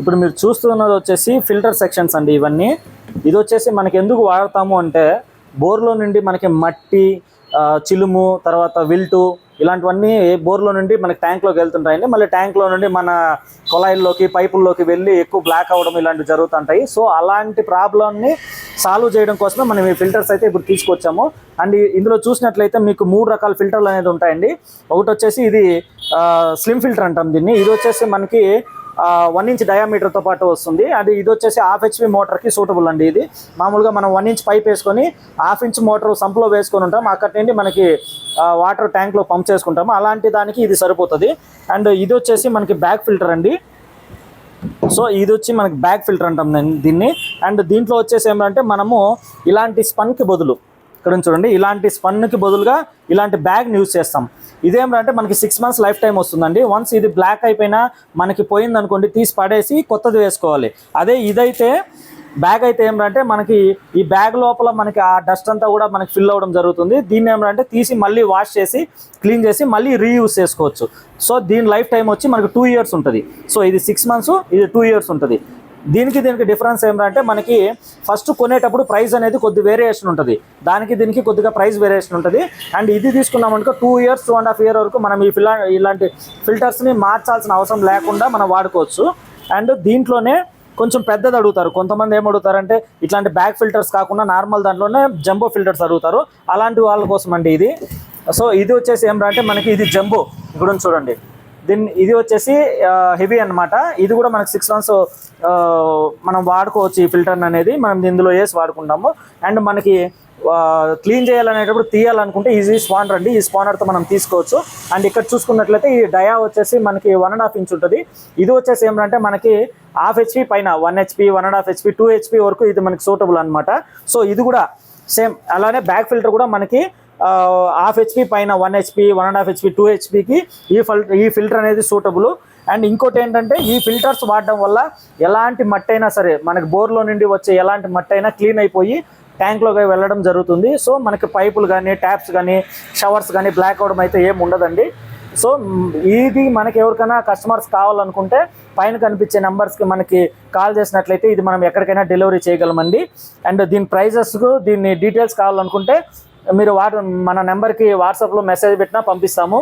ఇప్పుడు మీరు చూస్తున్నది వచ్చేసి ఫిల్టర్ సెక్షన్స్ అండి ఇవన్నీ. ఇది వచ్చేసి మనకి ఎందుకు వాడతాము అంటే బోర్లో నుండి మనకి మట్టి, చిలుము, తర్వాత విల్టు ఇలాంటివన్నీ బోర్లో నుండి మనకి ట్యాంక్లోకి వెళ్తుంటాయండి. మళ్ళీ ట్యాంక్లో నుండి మన కొలాయిల్లోకి, పైపుల్లోకి వెళ్ళి ఎక్కువ బ్లాక్ అవ్వడం ఇలాంటివి జరుగుతుంటాయి. సో అలాంటి ప్రాబ్లమ్ని సాల్వ్ చేయడం కోసమే మనం ఈ ఫిల్టర్స్ అయితే ఇప్పుడు తీసుకొచ్చాము. అండ్ ఇందులో చూసినట్లయితే మీకు 3 రకాల ఫిల్టర్లు అనేది ఉంటాయండి. ఒకటి వచ్చేసి ఇది స్లిమ్ ఫిల్టర్ అంటాం దీన్ని. ఇది వచ్చేసి మనకి 1 ఇంచ్ డయామీటర్తో పాటు వస్తుంది. ఇది వచ్చేసి 1/2 HP మోటార్కి సూటబుల్ అండి. ఇది మామూలుగా మనం 1 ఇంచ్ పైప్ వేసుకొని 1/2 ఇంచ్ మోటార్ సంప్లో వేసుకొని ఉంటాం. అక్కడి నుండి మనకి వాటర్ ట్యాంక్లో పంప్ చేసుకుంటాము. అలాంటి దానికి ఇది సరిపోతుంది. అండ్ ఇది వచ్చేసి మనకి బ్యాక్ ఫిల్టర్ అండి. సో ఇది వచ్చి మనకి బ్యాక్ ఫిల్టర్ అంటాం దీన్ని. అండ్ దీంట్లో వచ్చేసి ఏమంటే మనము ఇలాంటి స్పన్కి బదులు ఇక్కడ చూడండి, ఇలాంటి స్పన్కి బదులుగా ఇలాంటి బ్యాగ్ని యూజ్ చేస్తాం. ఇదేమంటే మనకి 6 months లైఫ్ టైం వస్తుందండి. వన్స్ ఇది బ్లాక్ అయిపోయినా మనకి పోయింది అనుకోండి, తీసి పడేసి కొత్తది వేసుకోవాలి. అదే ఇదైతే బ్యాగ్ అయితే ఏమంటే మనకి ఈ బ్యాగ్ లోపల మనకి ఆ డస్ట్ అంతా కూడా మనకి ఫిల్ అవ్వడం జరుగుతుంది. దీన్ని ఏమంటే తీసి మళ్ళీ వాష్ చేసి క్లీన్ చేసి మళ్ళీ రీయూజ్ చేసుకోవచ్చు. సో దీని లైఫ్ టైం వచ్చి మనకి 2 years ఉంటుంది. సో ఇది 6 months, ఇది 2 years ఉంటుంది. దీనికి డిఫరెన్స్ ఏమంటే మనకి ఫస్ట్ కొనేటప్పుడు ప్రైస్ అనేది కొద్ది వేరియేషన్ ఉంటుంది. దీనికి కొద్దిగా ప్రైస్ వేరియేషన్ ఉంటుంది. అండ్ ఇది తీసుకున్నామనుకో 2 years, 2.5 years వరకు మనం ఇలాంటి ఫిల్టర్స్ని మార్చాల్సిన అవసరం లేకుండా మనం వాడుకోవచ్చు. అండ్ దీంట్లోనే కొంచెం పెద్దది అడుగుతారు కొంతమంది. ఏం అడుగుతారంటే ఇట్లాంటి బ్యాక్ ఫిల్టర్స్ కాకుండా నార్మల్ దాంట్లోనే జంబో ఫిల్టర్స్ అడుగుతారు. అలాంటి వాళ్ళ కోసం అండి ఇది. సో ఇది వచ్చేసి ఏమంటే మనకి ఇది జంబో ఇక్కడ చూడండి. ఇది వచ్చేసి హెవీ అనమాట. ఇది కూడా మనకి 6 months మనం వాడుకోవచ్చు. ఈ ఫిల్టర్ అనేది మనం ఇందులో వేసి వాడుకుంటాము. అండ్ మనకి క్లీన్ చేయాలనేటప్పుడు తీయాలనుకుంటే ఈజీ స్పానర్ అండి. ఈ స్పానర్తో మనం తీసుకోవచ్చు. అండ్ ఇక్కడ చూసుకున్నట్లయితే ఈ డయా వచ్చేసి మనకి 1.5 inch ఉంటుంది. ఇది వచ్చేసి ఏమంటే మనకి 1/2 HP పైన 1 HP, 1.5 HP, 2 HP వరకు ఇది మనకి సూటబుల్ అనమాట. సో ఇది కూడా సేమ్ అలానే బ్యాక్ ఫిల్టర్ కూడా మనకి 1/2 HP పైన 1 HP, 1.5 HP, 2 HPకి ఈ ఫిల్టర్ అనేది సూటబుల్. అండ్ ఇంకోటి ఏంటంటే ఈ ఫిల్టర్స్ వాడడం వల్ల ఎలాంటి మట్టి అయినా సరే మనకి బోర్లో నుండి వచ్చే ఎలాంటి మట్టి అయినా క్లీన్ అయిపోయి ట్యాంక్లోకి వెళ్ళడం జరుగుతుంది. సో మనకి పైపులు కానీ, ట్యాప్స్ కానీ, షవర్స్ కానీ బ్లాక్ అవడం అయితే ఏమి ఉండదండి. సో ఇది మనకి ఎవరికైనా కస్టమర్స్ కావాలనుకుంటే పైన కనిపించే నెంబర్స్కి మనకి కాల్ చేసినట్లయితే ఇది మనం ఎక్కడికైనా డెలివరీ చేయగలమండి. అండ్ దీని ప్రైజెస్కు దీని డీటెయిల్స్ కావాలనుకుంటే మీరు మన నెంబర్కి వాట్సాప్లో మెసేజ్ పెట్టినా పంపిస్తాము.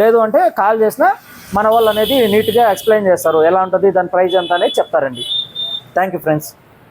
లేదు అంటే కాల్ చేసినా మన వాళ్ళు అనేది నీట్గా ఎక్స్ప్లెయిన్ చేస్తారు. ఎలా ఉంటుంది దాని ప్రైస్ ఎంత అనేది చెప్తారండి. Thank you friends.